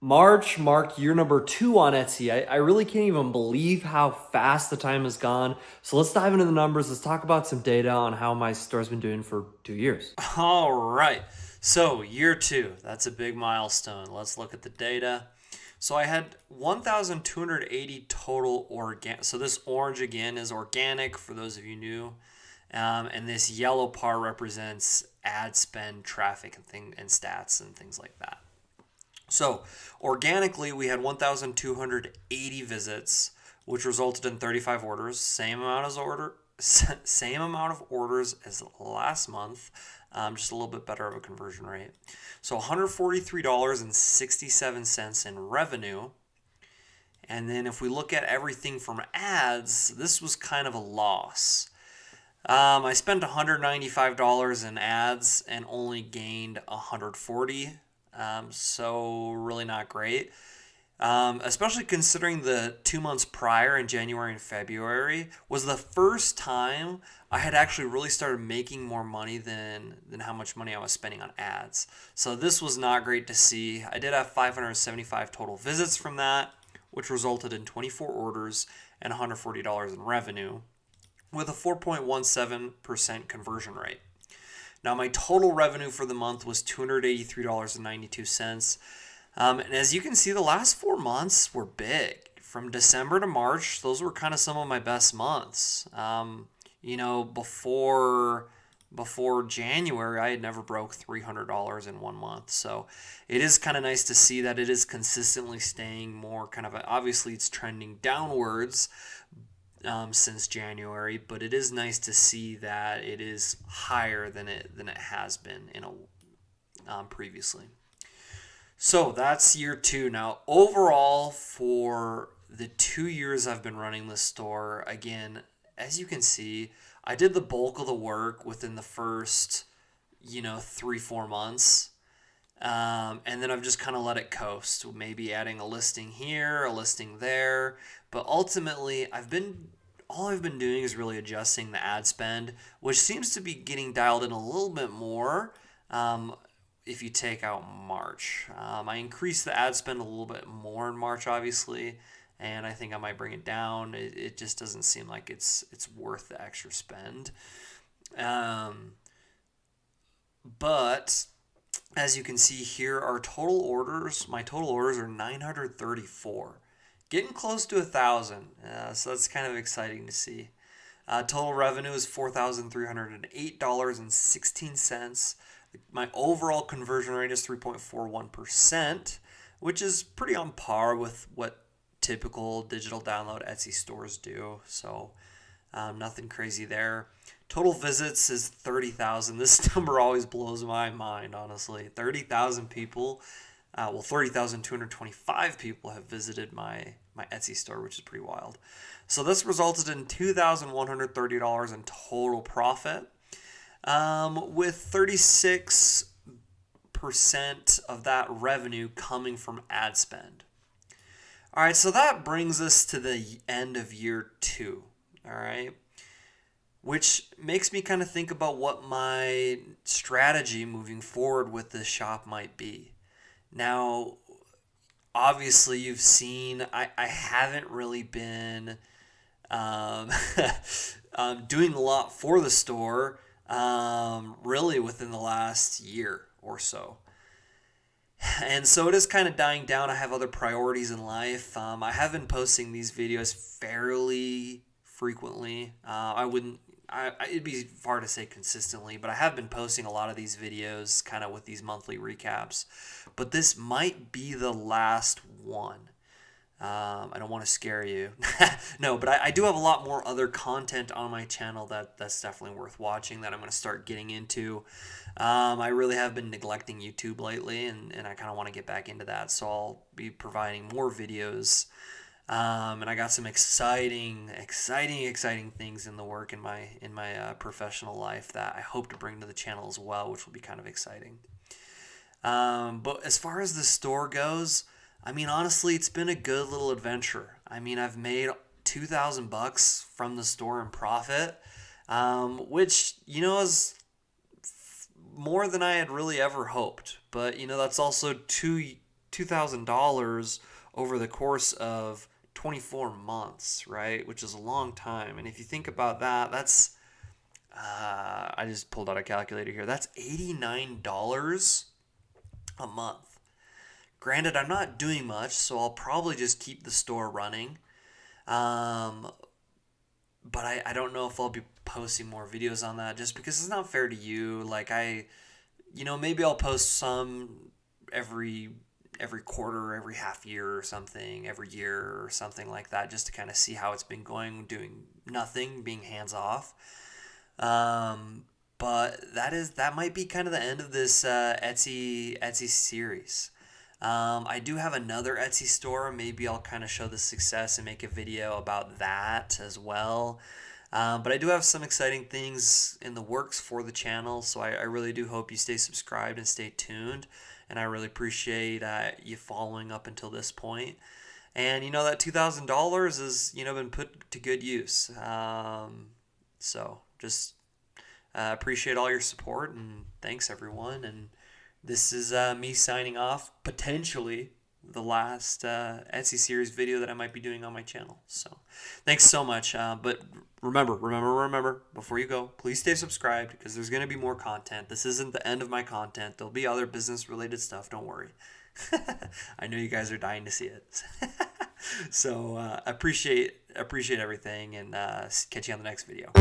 March marked year number 2 on Etsy. I really can't even believe how fast the time has gone. So let's dive into the numbers. Let's talk about some data on how my store's been doing for 2 years. All right. So, year two, that's a big milestone. Let's look at the data. So, I had 1,280 total organic. So, this orange again is organic for those of you new. And this yellow part represents ad spend, traffic, and stats and things like that. So, organically, we had 1,280 visits, which resulted in 35 orders, same amount of orders as last month, just a little bit better of a conversion rate. So, $143.67 in revenue. And then, if we look at everything from ads, this was kind of a loss. I spent $195 in ads and only gained $140. So really not great. Especially considering the 2 months prior in January and February was the first time I had actually really started making more money than how much money I was spending on ads. So this was not great to see. I did have 575 total visits from that, which resulted in 24 orders and $140 in revenue with a 4.17% conversion rate. Now, my total revenue for the month was $283.92. And as you can see, the last 4 months were big. From December to March, those were kind of some of my best months. Before January, I had never broke $300 in 1 month. So it is kind of nice to see that it is consistently staying more kind of, obviously it's trending downwards, since January, but it is nice to see that it is higher than it has been previously. So that's year two. Now, overall, for the 2 years I've been running this store, again, as you can see, I did the bulk of the work within the first, 3, 4 months. And then I've just kind of let it coast, maybe adding a listing here, a listing there. But ultimately, all I've been doing is really adjusting the ad spend, which seems to be getting dialed in a little bit more. If you take out March, I increased the ad spend a little bit more in March, obviously, and I think I might bring it down. It just doesn't seem like it's worth the extra spend. Um, but as you can see here, my total orders are 934, getting close to 1,000. So that's kind of exciting to see. Total revenue is $4,308.16. My overall conversion rate is 3.41%, which is pretty on par with what typical digital download Etsy stores do. So nothing crazy there. Total visits is 30,000. This number always blows my mind, honestly. 30,000 people, 30,225 people have visited my Etsy store, which is pretty wild. So this resulted in $2,130 in total profit, with 36% of that revenue coming from ad spend. All right, so that brings us to the end of year two. All right, which makes me kind of think about what my strategy moving forward with this shop might be. Now, obviously, you've seen I haven't really been um, doing a lot for the store, really within the last year or so. And so it is kind of dying down. I have other priorities in life. I have been posting these videos fairly frequently. I wouldn't. It'd be far to say consistently, but I have been posting a lot of these videos kind of with these monthly recaps. But this might be the last one. I don't want to scare you. No, but I do have a lot more other content on my channel that's definitely worth watching that I'm going to start getting into. I really have been neglecting YouTube lately, and I kind of want to get back into that. So I'll be providing more videos. And I got some exciting things in the work in my professional life that I hope to bring to the channel as well, which will be kind of exciting. But as far as the store goes, I mean, honestly, it's been a good little adventure. I mean, I've made $2,000 from the store in profit, which is more than I had really ever hoped. But that's also $2,000 over the course of 24 months, right? Which is a long time. And if you think about that, that's, I just pulled out a calculator here. That's $89 a month. Granted, I'm not doing much, so I'll probably just keep the store running. But I don't know if I'll be posting more videos on that just because it's not fair to you. Like maybe I'll post some every quarter, every half year or something, every year or something like that, just to kind of see how it's been going, doing nothing, being hands off. But that might be kind of the end of this Etsy series. I do have another Etsy store. Maybe I'll kind of show the success and make a video about that as well. But I do have some exciting things in the works for the channel, so I really do hope you stay subscribed and stay tuned. And I really appreciate you following up until this point. And that $2,000 is been put to good use. So just appreciate all your support, and thanks everyone. And this is me signing off, potentially the last Etsy series video that I might be doing on my channel. So thanks so much. But remember, before you go, please stay subscribed because there's going to be more content. This isn't the end of my content. There'll be other business related stuff. Don't worry. I know you guys are dying to see it. So appreciate everything, and catch you on the next video.